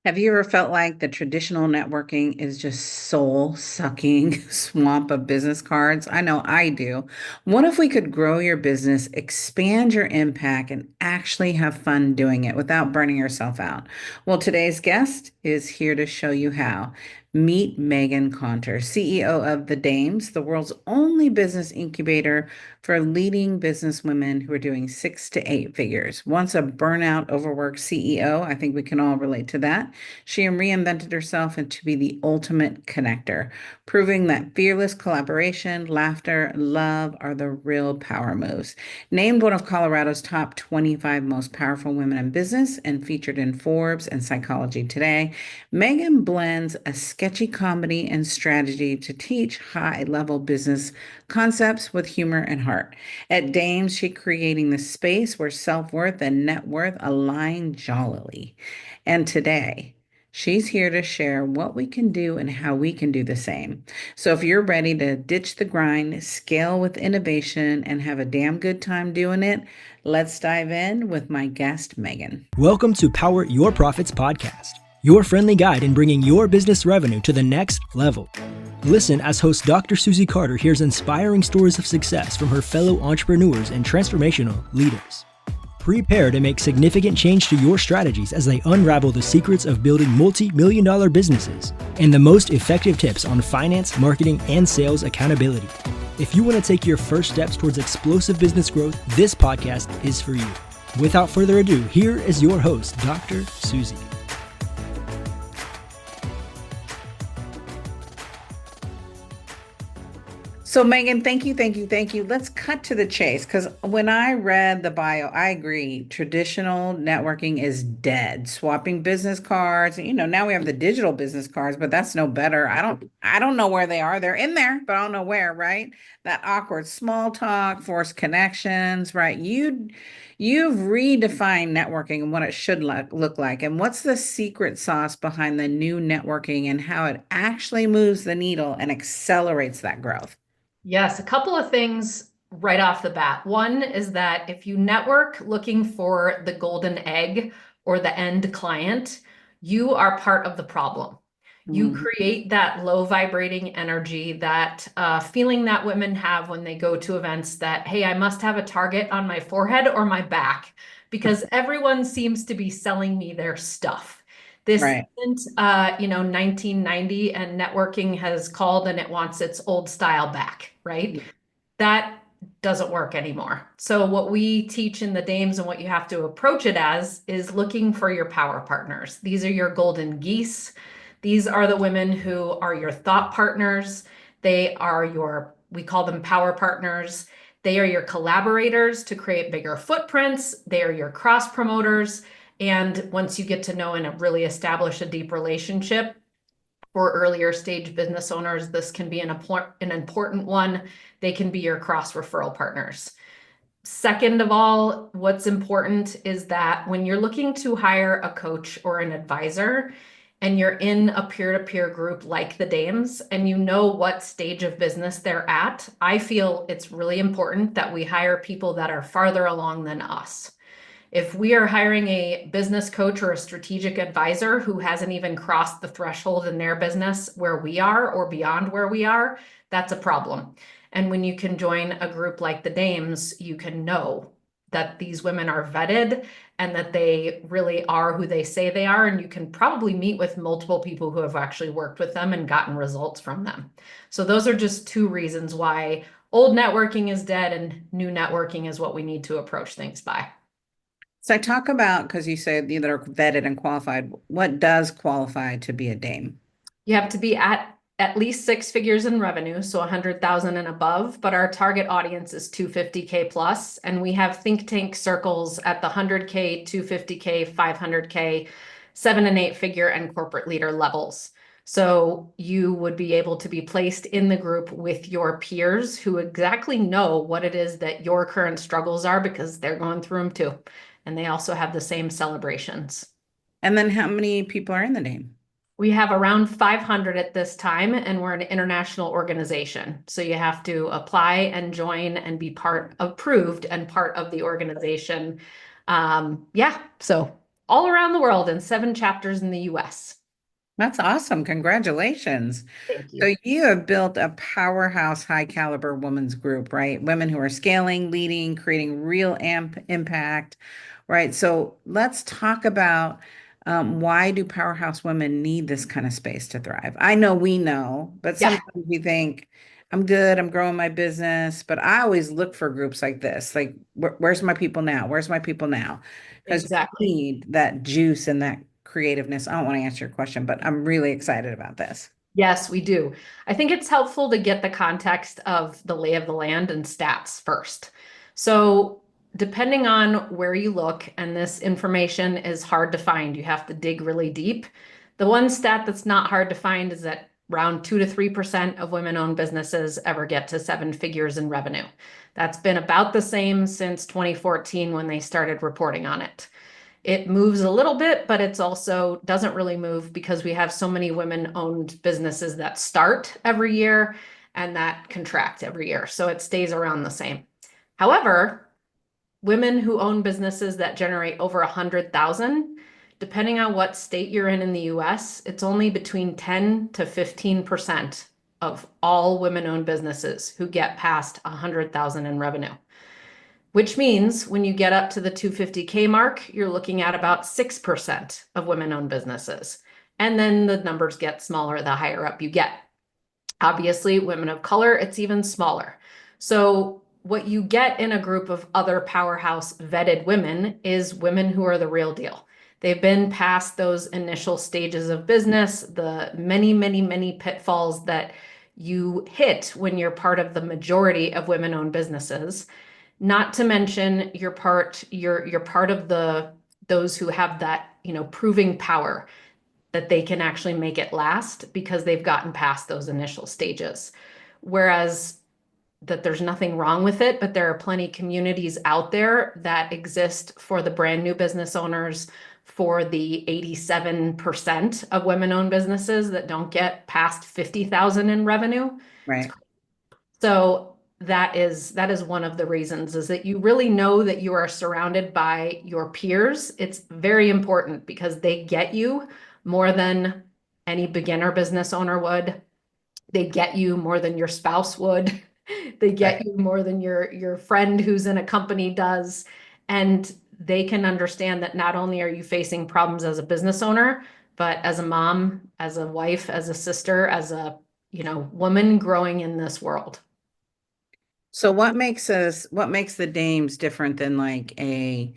Have you ever felt like the traditional networking is just soul-sucking swamp of business cards? I know I do. What if we could grow your business, expand your impact, and actually have fun doing it without burning yourself out? Well, today's guest is here to show you how. Meet Meghann Conter, CEO of The Dames, the world's only business incubator for leading business women who are doing 6 to 8 figures. Once a burnout, overworked CEO, I think we can all relate to that. She reinvented herself and to be the ultimate connector, proving that fearless collaboration, laughter, and love are the real power moves. Named one of Colorado's top 25 most powerful women in business and featured in Forbes and Psychology Today, Meghann blends a sketchy comedy and strategy to teach high-level business concepts with humor and heart. At Dames, she's creating the space where self-worth and net worth align jollily. And today, she's here to share what we can do and how we can do the same. So if you're ready to ditch the grind, scale with innovation, and have a damn good time doing it, let's dive in with my guest, Meghann. Welcome to Power Your Profits podcast, your friendly guide in bringing your business revenue to the next level. Listen as host Dr. Susie Carder hears inspiring stories of success from her fellow entrepreneurs and transformational leaders. Prepare to make significant change to your strategies as they unravel the secrets of building multi-million-dollar businesses and the most effective tips on finance, marketing, and sales accountability. If you want to take your first steps towards explosive business growth, this podcast is for you. Without further ado, here is your host, Dr. Susie. So, Meghann, thank you. Let's cut to the chase because when I read the bio, I agree. Traditional networking is dead. Swapping business cards, now we have the digital business cards, but that's no better. I don't know where they are. They're in there, but I don't know where, right? That awkward small talk, forced connections, right? You've redefined networking and what it should look like. And what's the secret sauce behind the new networking and how it actually moves the needle and accelerates that growth? Yes, a couple of things right off the bat. One is that if you network looking for the golden egg or the end client, you are part of the problem. You create that low vibrating energy, that feeling that women have when they go to events that, hey, I must have a target on my forehead or my back because everyone seems to be selling me their stuff. This Right. isn't, 1990 and networking has called and it wants its old style back, right? That doesn't work anymore. So what we teach in the Dames and what you have to approach it as is looking for your power partners. These are your golden geese. These are the women who are your thought partners. We call them power partners. They are your collaborators to create bigger footprints. They are your cross promoters. And once you get to know and really establish a deep relationship, for earlier stage business owners, this can be an important one. They can be your cross referral partners. Second of all, what's important is that when you're looking to hire a coach or an advisor, and you're in a peer-to-peer group like the Dames, and you know what stage of business they're at, I feel it's really important that we hire people that are farther along than us. If we are hiring a business coach or a strategic advisor who hasn't even crossed the threshold in their business where we are or beyond where we are, that's a problem. And when you can join a group like the Dames, you can know that these women are vetted and that they really are who they say they are. And you can probably meet with multiple people who have actually worked with them and gotten results from them. So those are just two reasons why old networking is dead and new networking is what we need to approach things by. So I talk about, because you said that are vetted and qualified, what does qualify to be a dame? You have to be at least 6 figures in revenue, so 100,000 and above, but our target audience is 250K plus, and we have think tank circles at the 100K, 250K, 500K, 7 and 8 figure and corporate leader levels. So you would be able to be placed in the group with your peers who exactly know what it is that your current struggles are because they're going through them too. And they also have the same celebrations. And then how many people are in the dame? We have around 500 at this time, and we're an international organization. So you have to apply and join and be approved and part of the organization. So all around the world and 7 chapters in the US. That's awesome. Congratulations. Thank So you. you have built a powerhouse, high caliber women's group, right? Women who are scaling, leading, creating real impact, right? So let's talk about why do powerhouse women need this kind of space to thrive? I know we know, but Yeah, sometimes we think, I'm good, I'm growing my business, but I always look for groups like this. Like, where's my people now? Where's my people now? Because we exactly. need that juice and that creativeness. I don't want to answer your question, but I'm really excited about this. Yes, we do. I think it's helpful to get the context of the lay of the land and stats first. So, depending on where you look, and this information is hard to find, you have to dig really deep. The one stat that's not hard to find is that around 2 to 3% of women-owned businesses ever get to 7 figures in revenue. That's been about the same since 2014 when they started reporting on it. It moves a little bit, but it's also doesn't really move because we have so many women-owned businesses that start every year and that contract every year. So it stays around the same. However, women who own businesses that generate over 100,000, depending on what state you're in the US, it's only between 10 to 15% of all women-owned businesses who get past 100,000 in revenue, which means when you get up to the 250K mark, you're looking at about 6% of women-owned businesses. And then the numbers get smaller the higher up you get. Obviously, women of color, it's even smaller. So what you get in a group of other powerhouse vetted women is women who are the real deal. They've been past those initial stages of business, the many, many, many pitfalls that you hit when you're part of the majority of women-owned businesses. Not to mention you're part of the those who have that, proving power that they can actually make it last because they've gotten past those initial stages. Whereas that there's nothing wrong with it, but there are plenty communities out there that exist for the brand new business owners, for the 87% of women-owned businesses that don't get past 50,000 in revenue. Right. So that is one of the reasons is that you really know that you are surrounded by your peers. It's very important because they get you more than any beginner business owner would. They get you more than your spouse would. They Right. get you more than your friend who's in a company does. And they can understand that not only are you facing problems as a business owner, but as a mom, as a wife, as a sister, as a, woman growing in this world. So what makes the Dames different than like a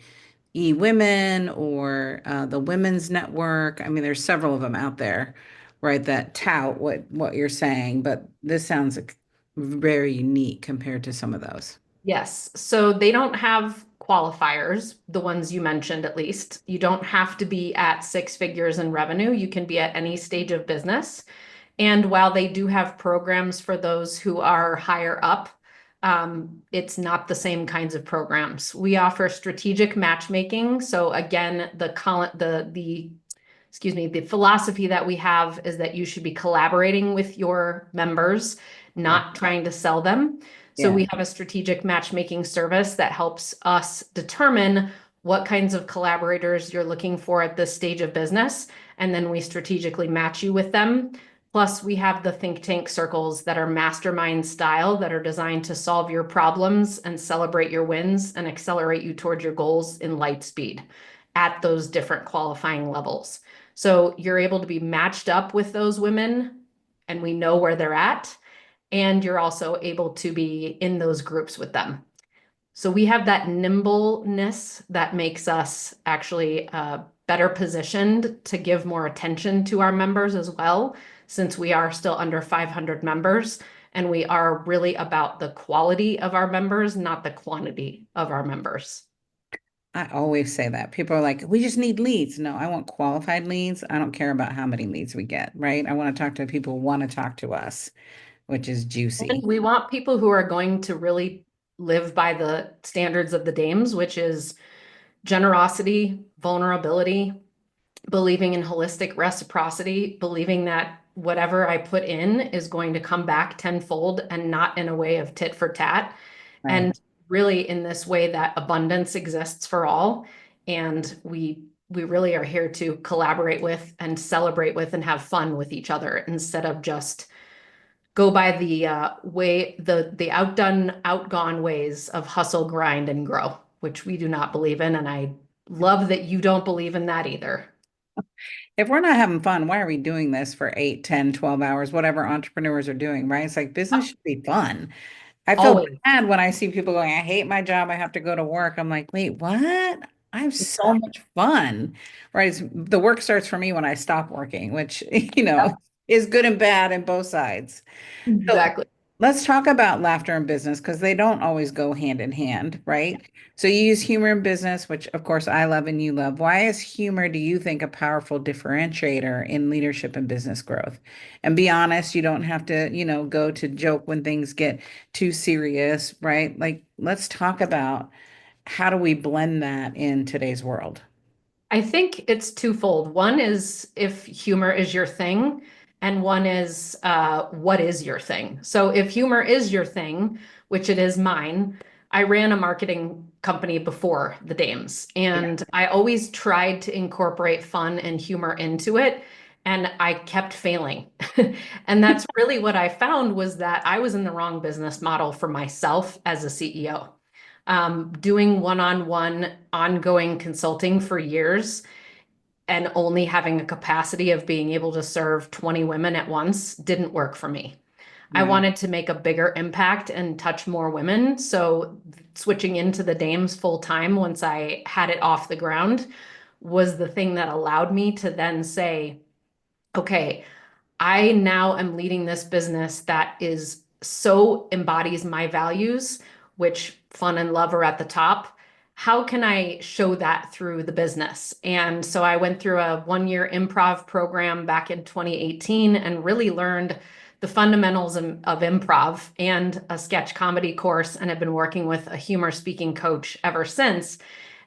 E-Women or the Women's Network? I mean, there's several of them out there, right, that tout what you're saying, but this sounds like very unique compared to some of those. Yes. So they don't have qualifiers, the ones you mentioned at least. You don't have to be at 6 figures in revenue. You can be at any stage of business. And while they do have programs for those who are higher up, it's not the same kinds of programs. We offer strategic matchmaking. So again, the philosophy that we have is that you should be collaborating with your members, Yeah. not trying to sell them. So Yeah. we have a strategic matchmaking service that helps us determine what kinds of collaborators you're looking for at this stage of business. And then we strategically match you with them. Plus, we have the think tank circles that are mastermind style that are designed to solve your problems and celebrate your wins and accelerate you towards your goals in light speed at those different qualifying levels. So you're able to be matched up with those women and we know where they're at. And you're also able to be in those groups with them. So we have that nimbleness that makes us actually better positioned to give more attention to our members as well, since we are still under 500 members. And we are really about the quality of our members, not the quantity of our members. I always say that. People are like, we just need leads. No, I want qualified leads. I don't care about how many leads we get, right? I want to talk to people who want to talk to us, which is And juicy. we want people who are going to really live by the standards of the dames, which is generosity, vulnerability, believing in holistic reciprocity, believing that whatever I put in is going to come back tenfold and not in a way of tit for tat. Right. And really in this way that abundance exists for all. And we we really are here to collaborate with and celebrate with and have fun with each other instead of just go by the the outdone, outgone ways of hustle, grind, and grow, which we do not believe in. And I love that you don't believe in that either. If we're not having fun, why are we doing this for 8, 10, 12 hours, whatever entrepreneurs are doing, right? It's like business should be fun. I feel Always. bad when I see people going, I hate my job. I have to go to work. I'm like, wait, what? I have so Exactly. much fun, right? The work starts for me when I stop working, which, you know, is good and bad in both sides. So Exactly. let's talk about laughter and business because they don't always go hand in hand, right? So you use humor in business, which of course I love and you love. Why is humor, do you think, a powerful differentiator in leadership and business growth? And be honest, you don't have to, go to joke when things get too serious, right? Like, let's talk about how do we blend that in today's world? I think it's twofold. One is if humor is your thing, and one is what is your thing. So if humor is your thing, which it is mine, I ran a marketing company before the Dames, Yeah. and I always tried to incorporate fun and humor into it, and I kept failing. And that's really what I found was that I was in the wrong business model for myself as a CEO. Doing one-on-one ongoing consulting for years and only having a capacity of being able to serve 20 women at once didn't work for me. I Right. wanted to make a bigger impact and touch more women. So switching into the Dames full time once I had it off the ground was the thing that allowed me to then say, okay, I now am leading this business that is so embodies my values, which fun and love are at the top. How can I show that through the business? And so I went through a 1 year improv program back in 2018 and really learned the fundamentals of improv and a sketch comedy course, and have been working with a humor speaking coach ever since.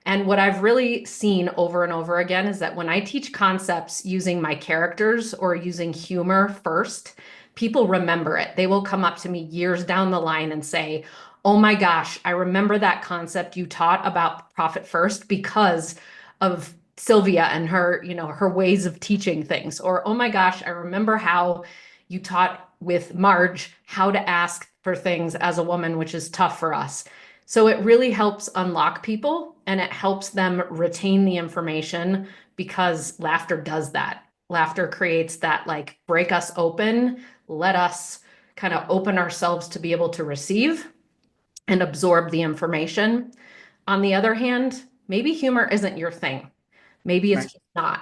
And what I've really seen over and over again is that when I teach concepts using my characters or using humor first, people remember it. They will come up to me years down the line and say, "Oh my gosh, I remember that concept you taught about profit first because of Sylvia and her ways of teaching things." Or, "Oh my gosh, I remember how you taught with Marge how to ask for things as a woman, which is tough for us." So it really helps unlock people and it helps them retain the information because laughter does that. Laughter creates that like break us open, let us kind of open ourselves to be able to receive and absorb the information. On the other hand, maybe humor isn't your thing. Maybe it's Right. just not.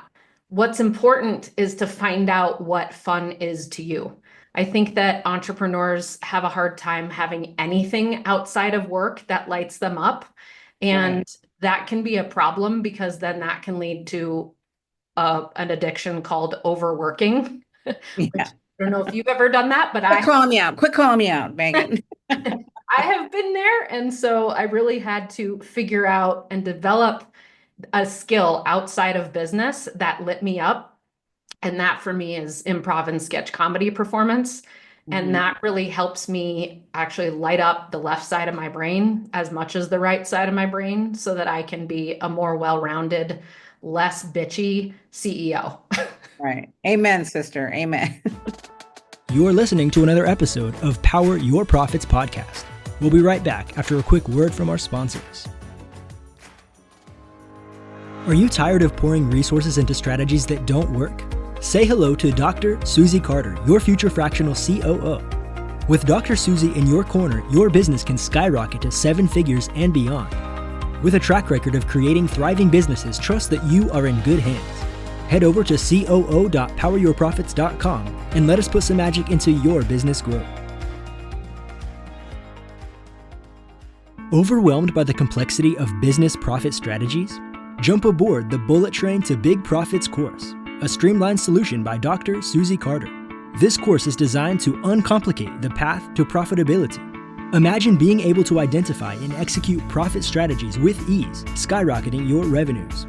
What's important is to find out what fun is to you. I think that entrepreneurs have a hard time having anything outside of work that lights them up. Right. And that can be a problem because then that can lead to an addiction called overworking, which Yeah. I don't know if you've ever done that, but Quit calling me out. Quit calling me out, Megan. I have been there. And so I really had to figure out and develop a skill outside of business that lit me up. And that for me is improv and sketch comedy performance. And Mhm. that really helps me actually light up the left side of my brain as much as the right side of my brain so that I can be a more well-rounded, less bitchy CEO. Right. Amen, sister. Amen. You're listening to another episode of Power Your Profits podcast. We'll be right back after a quick word from our sponsors. Are you tired of pouring resources into strategies that don't work? Say hello to Dr. Susie Carder, your future fractional COO. With Dr. Susie in your corner, your business can skyrocket to 7 figures and beyond. With a track record of creating thriving businesses, trust that you are in good hands. Head over to coo.poweryourprofits.com and let us put some magic into your business growth. Overwhelmed by the complexity of business profit strategies? Jump aboard the Bullet Train to Big Profits course, a streamlined solution by Dr. Susie Carder. This course is designed to uncomplicate the path to profitability. Imagine being able to identify and execute profit strategies with ease, skyrocketing your revenues.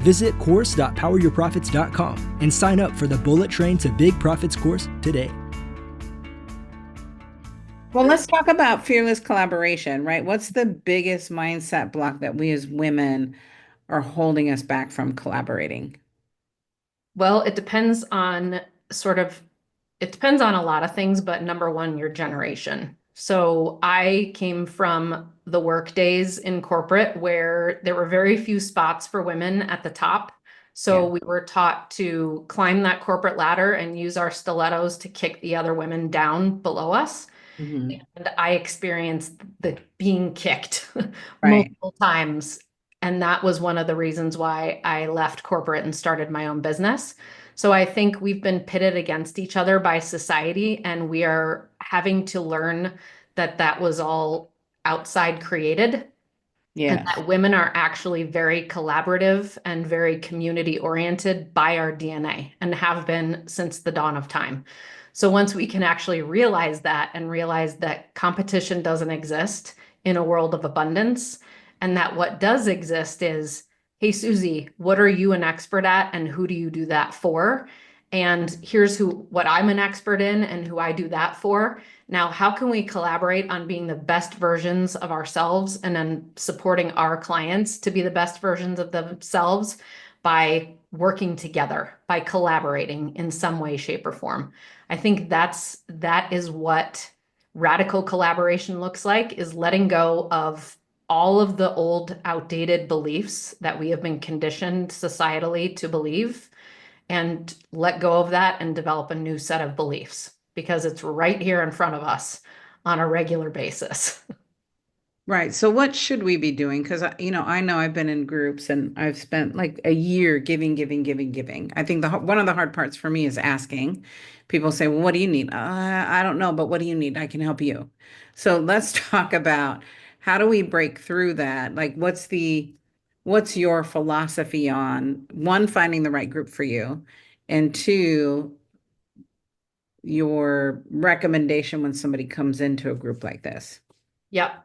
Visit course.poweryourprofits.com and sign up for the Bullet Train to Big Profits course today. Well, let's talk about fearless collaboration, right? What's the biggest mindset block that we as women are holding us back from collaborating? Well, it depends on sort of, it depends on a lot of things, but number one, your generation. So I came from the work days in corporate where there were very few spots for women at the top. So Yeah. we were taught to climb that corporate ladder and use our stilettos to kick the other women down below us. Hmm. And I experienced the being kicked Right. multiple times. And that was one of the reasons why I left corporate and started my own business. So I think we've been pitted against each other by society, and we are having to learn that that was all outside created and Yes. that women are actually very collaborative and very community oriented by our DNA and have been since the dawn of time. So once we can actually realize that and realize that competition doesn't exist in a world of abundance, and that what does exist is, hey, Susie, what are you an expert at and who do you do that for? And here's what I'm an expert in and who I do that for. Now, how can we collaborate on being the best versions of ourselves and then supporting our clients to be the best versions of themselves by working together, by collaborating in some way, shape, or form? I think that is what radical collaboration looks like, is letting go of all of the old outdated beliefs that we have been conditioned societally to believe and let go of that and develop a new set of beliefs because it's right here in front of us on a regular basis. Right. So what should we be doing? Because I know I've been in groups and I've spent like a year giving, giving, giving, giving. I think one of the hard parts for me is asking. People say, "Well, what do you need?" I don't know, but what do you need? I can help you. So let's talk about how do we break through that? Like, what's your philosophy on one, finding the right group for you, and two, your recommendation when somebody comes into a group like this? Yep.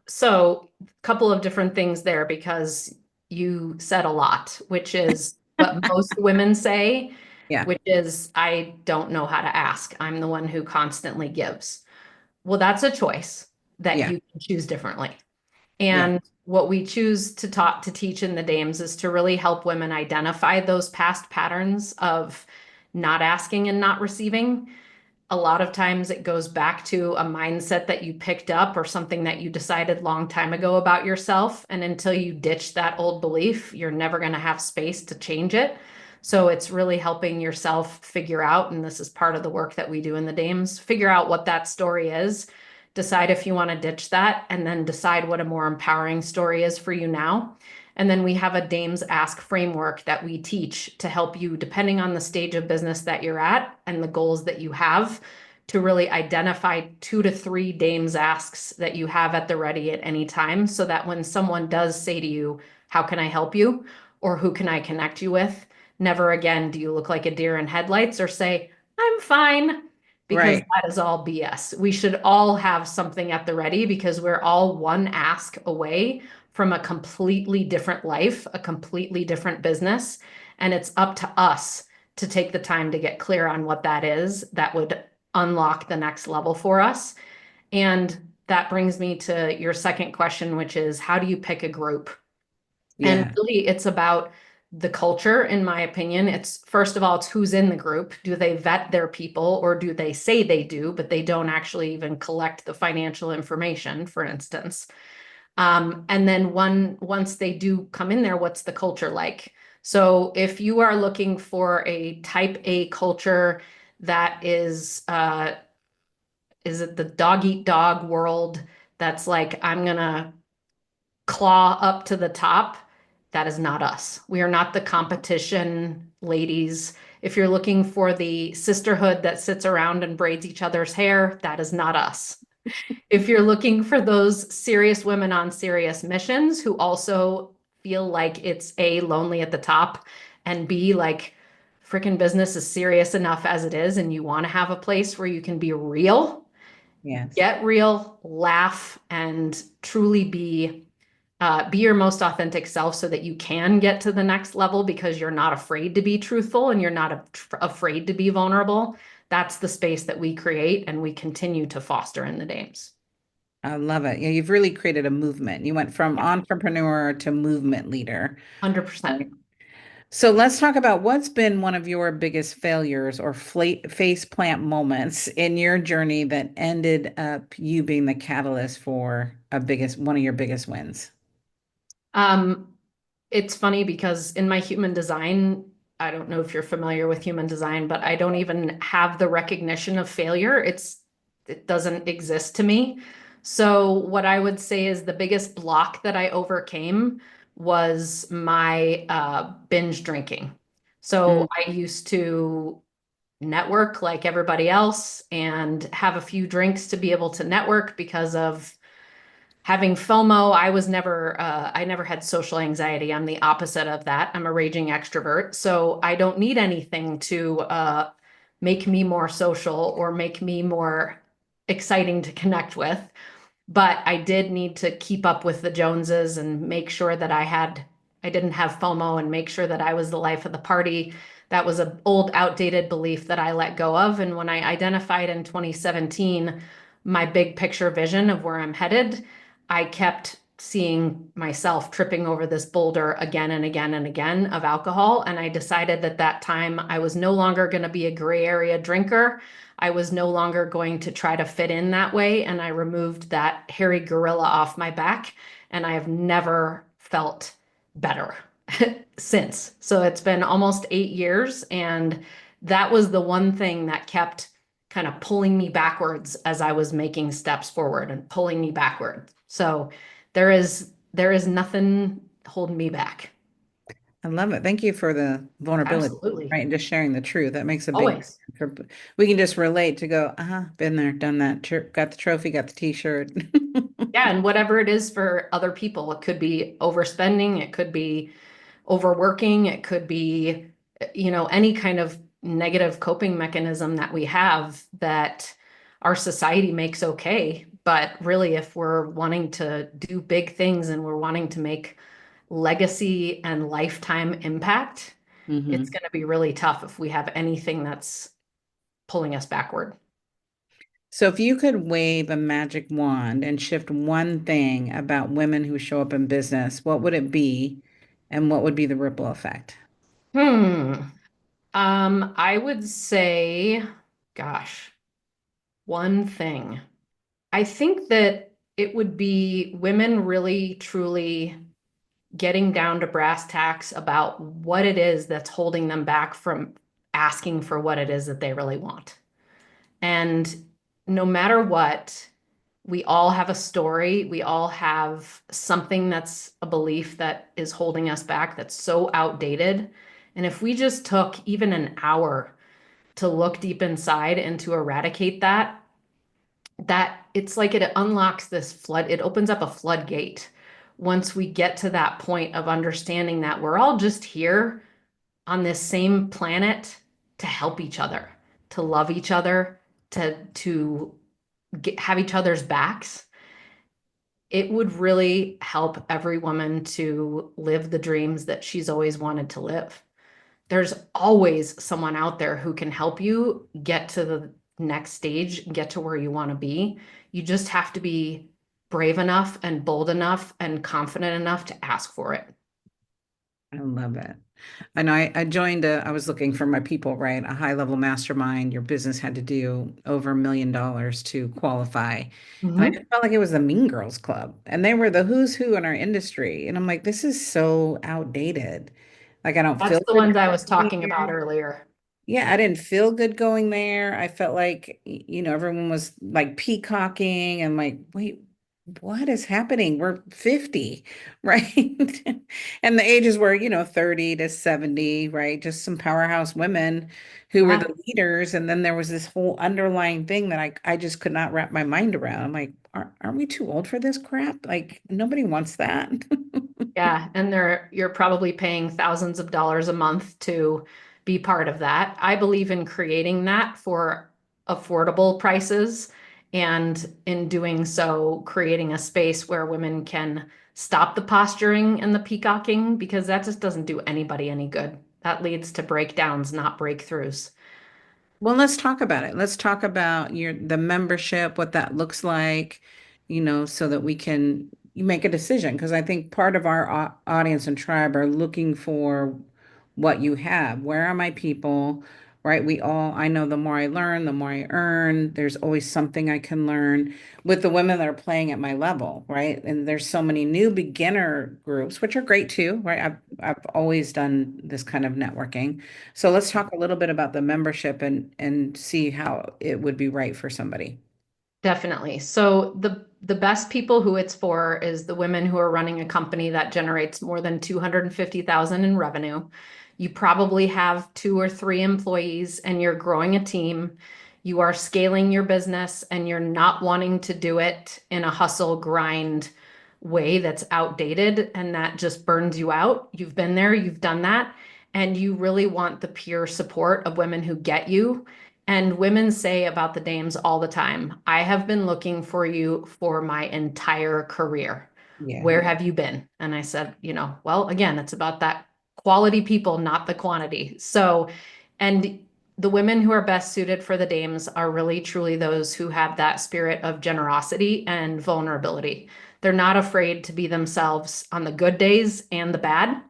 So a couple of different things there because you said a lot, which is what most women say, Yeah. which is, I don't know how to ask. I'm the one who constantly gives. Well, that's a choice that Yeah. you can choose differently. Yeah. And what we choose to teach in the Dames is to really help women identify those past patterns of not asking and not receiving. A lot of times it goes back to a mindset that you picked up or something that you decided long time ago about yourself. And until you ditch that old belief, you're never going to have space to change it. So it's really helping yourself figure out, and this is part of the work that we do in the Dames, figure out what that story is, decide if you want to ditch that, and then decide what a more empowering story is for you now. And then we have a Dames Ask framework that we teach to help you, depending on the stage of business that you're at and the goals that you have, to really identify 2 to 3 Dames Asks that you have at the ready at any time so that when someone does say to you, "How can I help you?" or "Who can I connect you with?" never again do you look like a deer in headlights or say, "I'm fine," because Right. that is all BS. We should all have something at the ready because we're all one ask away from a completely different life, a completely different business. And it's up to us to take the time to get clear on what that is that would unlock the next level for us. And that brings me to your second question, which is, how do you pick a group? And Yeah. really, it's about the culture, in my opinion. It's first of all, it's who's in the group. Do they vet their people, or do they say they do, but they don't actually even collect the financial information, for instance? And then once they do come in there, what's the culture like? So if you are looking for a type A culture that is it the dog eat dog world that's like, I'm gonna claw up to the top? That is not us. We are not the competition ladies. If you're looking for the sisterhood that sits around and braids each other's hair, that is not us. If you're looking for those serious women on serious missions who also feel like it's A, lonely at the top, and B, like freaking business is serious enough as it is, and you want to have a place where you can be real, Yes. get real, laugh, and truly be your most authentic self so that you can get to the next level because you're not afraid to be truthful and you're not afraid to be vulnerable. That's the space that we create and we continue to foster in the Dames. I love it. Yeah, you've really created a movement. You went from Yeah, entrepreneur to movement leader. 100%. Right. So let's talk about what's been one of your biggest failures or face plant moments in your journey that ended up you being the catalyst for one of your biggest wins. Um, it's funny because in my human design, I don't know if you're familiar with human design, but I don't even have the recognition of failure. It doesn't exist to me. So what I would say is the biggest block that I overcame was my binge drinking. Mm, So I used to network like everybody else and have a few drinks to be able to network because of having FOMO. I never had social anxiety. I'm the opposite of that. I'm a raging extrovert. So I don't need anything to make me more social or make me more exciting to connect with. But I did need to keep up with the Joneses and make sure that I didn't have FOMO and make sure that I was the life of the party. That was an old, outdated belief that I let go of. And when I identified in 2017 my big picture vision of where I'm headed, I kept seeing myself tripping over this boulder again and again and again of alcohol. And I decided at that time I was no longer going to be a gray area drinker. I was no longer going to try to fit in that way. And I removed that hairy gorilla off my back. And I have never felt better since. So it's been almost 8 years. And that was the one thing that kept kind of pulling me backwards as I was making steps forward and pulling me backward. So there is nothing holding me back. I love it. Thank you for the vulnerability, Absolutely. right? And just sharing the truth. That makes a big Always. difference. We can just relate to go, been there, done that. Got the trophy, got the t-shirt. Yeah, and whatever it is for other people, it could be overspending, it could be overworking, it could be, any kind of negative coping mechanism that we have that our society makes okay. But really, if we're wanting to do big things and we're wanting to make legacy and lifetime impact, it's hmm going to be really tough if we have anything that's pulling us backward. So if you could wave a magic wand and shift one thing about women who show up in business, what would it be? And what would be the ripple effect? Hmm. I would say, gosh, one thing. I think that it would be women really truly getting down to brass tacks about what it is that's holding them back from asking for what it is that they really want. And no matter what, we all have a story. We all have something that's a belief that is holding us back that's so outdated. And if we just took even an hour to look deep inside and to eradicate that it's like it unlocks this flood, it opens up a floodgate once we get to that point of understanding that we're all just here on this same planet to help each other, to love each other, to have each other's backs. It would really help every woman to live the dreams that she's always wanted to live. There's always someone out there who can help you get to the next stage, get to where you want to be. You just have to be brave enough and bold enough and confident enough to ask for it. I love it. And I joined I was looking for my people, right? A high level mastermind. Your business had to do over $1 million to qualify. And I Mhm. just felt like it was the Mean Girls Club. And they were the who's who in our industry. And I'm like, this is so outdated. Like I don't That's feel the good ones I was going talking about there. earlier. Yeah, I didn't feel good going there. I felt like, everyone was like peacocking and like, wait, what is happening? We're 50, right? And the ages were, 30 to 70, right? Just some powerhouse women who were Yeah. the leaders. And then there was this whole underlying thing that I just could not wrap my mind around. I'm like, aren't we too old for this crap? Like, nobody wants that. Yeah, and you're probably paying thousands of dollars a month to be part of that. I believe in creating that for affordable prices, and in doing so, creating a space where women can stop the posturing and the peacocking because that just doesn't do anybody any good. That leads to breakdowns, not breakthroughs. Well, let's talk about it. Let's talk about the membership, what that looks like. so that we can make a decision. Because I think part of our audience and tribe are looking for what you have. Where are my people? Right? I know the more I learn, the more I earn. There's always something I can learn with the women that are playing at my level, right? And there's so many new beginner groups, which are great too, right? I've always done this kind of networking. So let's talk a little bit about the membership and see how it would be right for somebody. Definitely. So the best people who it's for is the women who are running a company that generates more than 250,000 in revenue. You probably have two or three employees and you're growing a team. You are scaling your business and you're not wanting to do it in a hustle grind way that's outdated and that just burns you out. You've been there, you've done that, and you really want the peer support of women who get you. And women say about the dames all the time, I have been looking for you for my entire career. Yeah. Where have you been? And I said, well, again, it's about that quality people, not the quantity. So, and the women who are best suited for the dames are really truly those who have that spirit of generosity and vulnerability. They're not afraid to be themselves on the good days and the bad.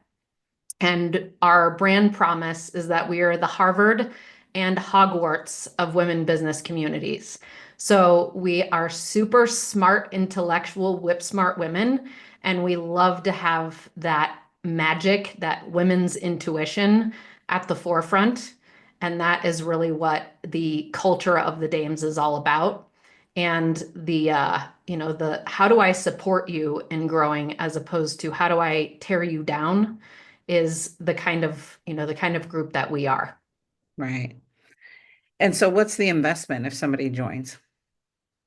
And our brand promise is that we are the Harvard and Hogwarts of women business communities. So we are super smart, intellectual, whip smart women, and we love to have that magic, that women's intuition at the forefront. And that is really what the culture of the Dames is all about. And the how do I support you in growing as opposed to how do I tear you down is the kind of group that we are. Right. And so what's the investment if somebody joins?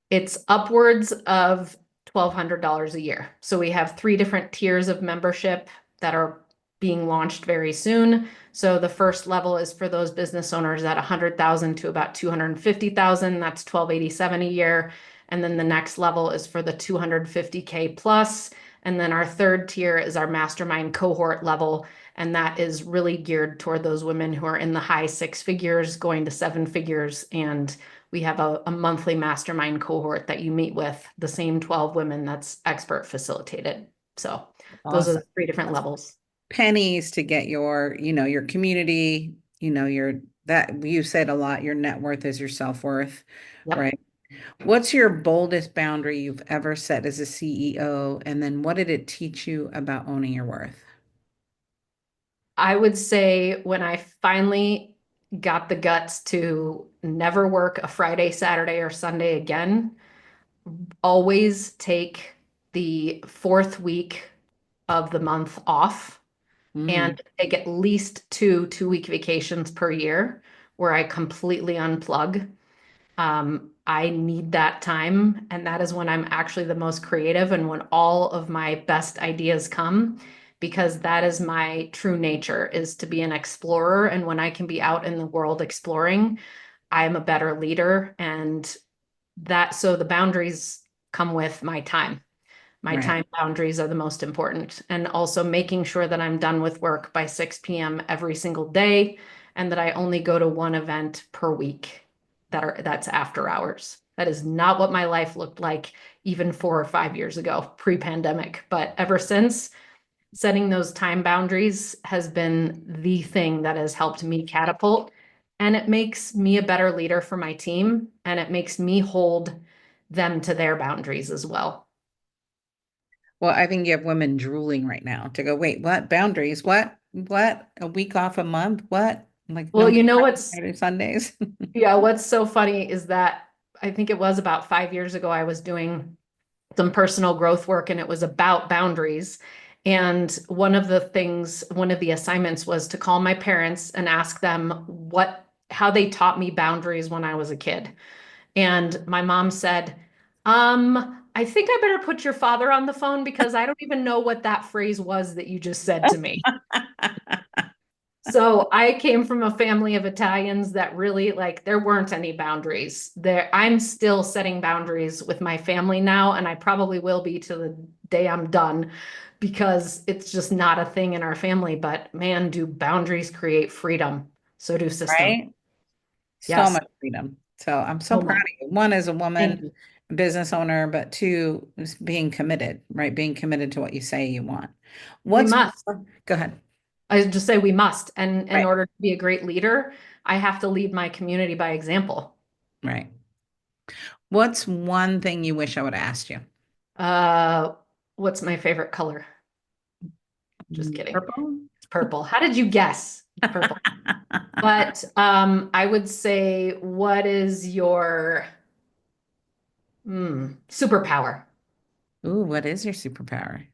It's upwards of $1,200 a year. So we have three different tiers of membership that are being launched very soon. So the first level is for those business owners at 100,000 to about 250,000. That's 1287 a year. And then the next level is for the 250K plus. And then our third tier is our mastermind cohort level. And that is really geared toward those women who are in the high six figures, going to seven figures. And we have a monthly mastermind cohort that you meet with the same 12 women that's expert facilitated. So those are Awesome. the three different levels. Pennies to get your community, that you said a lot, your net worth is your self-worth, Yep. right? What's your boldest boundary you've ever set as a CEO? And then what did it teach you about owning your worth? I would say when I finally got the guts to never work a Friday, Saturday, or Sunday again, always take the fourth week of the month off Mm, and take at least two-week vacations per year where I completely unplug. I need that time, and that is when I'm actually the most creative and when all of my best ideas come, because that is my true nature, is to be an explorer. And when I can be out in the world exploring, I'm a better leader. And so the boundaries come with my time. My right. time boundaries are the most important. And also making sure that I'm done with work by 6 p.m. every single day and that I only go to one event per week that's after hours. That is not what my life looked like even 4 or 5 years ago, pre-pandemic. But ever since, setting those time boundaries has been the thing that has helped me catapult. And it makes me a better leader for my team and it makes me hold them to their boundaries as well. Well, I think you have women drooling right now to go, wait, what? Boundaries? What? What? A week off a month? What? Like no Well, more what's Saturday, Sundays? Yeah, what's so funny is that I think it was about 5 years ago, I was doing some personal growth work and it was about boundaries. And one of the assignments was to call my parents and ask them how they taught me boundaries when I was a kid. And my mom said, I think I better put your father on the phone because I don't even know what that phrase was that you just said to me. So I came from a family of Italians that really like there weren't any boundaries. I'm still setting boundaries with my family now, and I probably will be to the day I'm done because it's just not a thing in our family. But man, do boundaries create freedom? So do systems. Right? So Yes, much freedom. So I'm so so proud much. of you. One, as a Thank woman, you. business owner, but two, is being committed, right? Being committed to what you say you want. We What's, must. go ahead. I just say we must. And in Right, order to be a great leader, I have to lead my community by example. right. What's one thing you wish I would have asked you? Uh, what's my favorite color? Just kidding. Purple? It's purple. How did you guess? It's purple. But I would say, what is your superpower? Ooh, what is your superpower?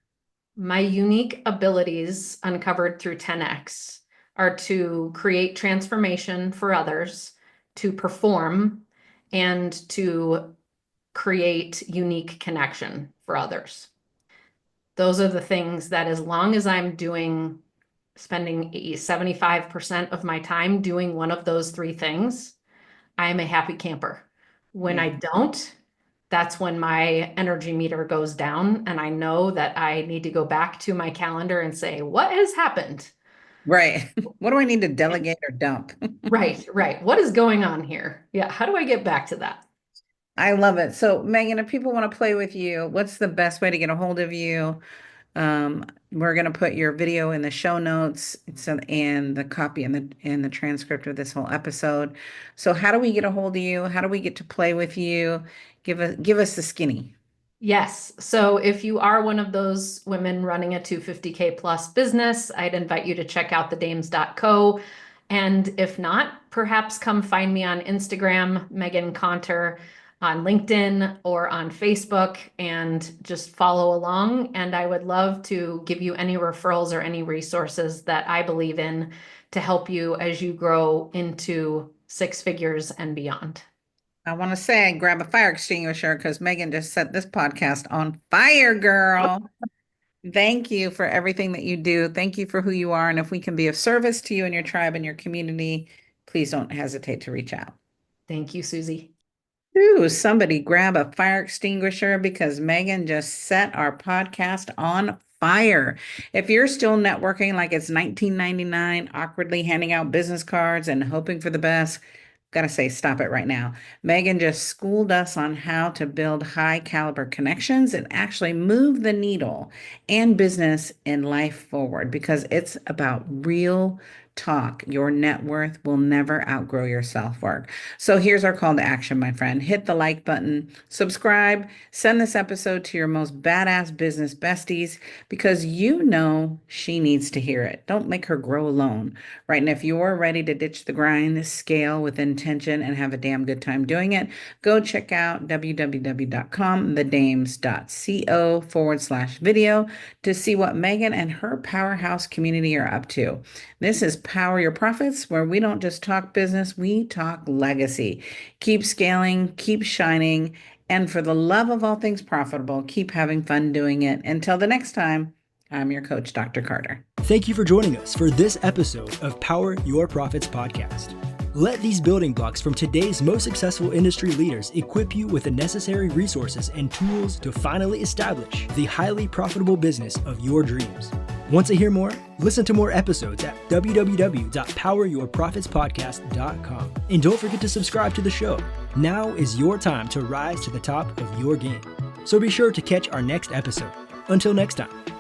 My unique abilities uncovered through 10X are to create transformation for others, to perform, and to create unique connection for others. Those are the things that, as long as I'm spending 75% of my time doing one of those three things, I'm a happy camper. When Yeah. I don't, that's when my energy meter goes down, and I know that I need to go back to my calendar and say, what has happened? Right. What do I need to delegate or dump? Right, right. What is going on here? Yeah, how do I get back to that? I love it. So, Megan, if people want to play with you, what's the best way to get a hold of you? We're going to put your video in the show notes, so, and the copy and the transcript of this whole episode. So, how do we get a hold of you? How do we get to play with you? Give us the skinny. Yes. So if you are one of those women running a 250K plus business, I'd invite you to check out thedames.co. And if not, perhaps come find me on Instagram, Meghann Conter, on LinkedIn or on Facebook, and just follow along. And I would love to give you any referrals or any resources that I believe in to help you as you grow into six figures and beyond. I want to say grab a fire extinguisher because Megan just set this podcast on fire, girl. Thank you for everything that you do. Thank you for who you are. And if we can be of service to you and your tribe and your community, please don't hesitate to reach out. Thank you, Susie. Ooh, somebody grab a fire extinguisher because Megan just set our podcast on fire. If you're still networking like it's 1999, awkwardly handing out business cards and hoping for the best, gotta say, stop it right now. Megan just schooled us on how to build high caliber connections and actually move the needle and business and life forward because it's about real talk. Your net worth will never outgrow your self worth. So here's our call to action, my friend. Hit the like button, subscribe, send this episode to your most badass business besties because you know she needs to hear it. Don't make her grow alone, right? And if you're ready to ditch the grind, scale with intention, and have a damn good time doing it, go check out www.thedames.co/video to see what Megan and her powerhouse community are up to. This is Power Your Profits, where we don't just talk business, we talk legacy. Keep scaling, keep shining, and for the love of all things profitable, keep having fun doing it. Until the next time, I'm your coach, Dr. Carter. Thank you for joining us for this episode of Power Your Profits podcast. Let these building blocks from today's most successful industry leaders equip you with the necessary resources and tools to finally establish the highly profitable business of your dreams. Want to hear more? Listen to more episodes at www.poweryourprofitspodcast.com. And don't forget to subscribe to the show. Now is your time to rise to the top of your game. So be sure to catch our next episode. Until next time.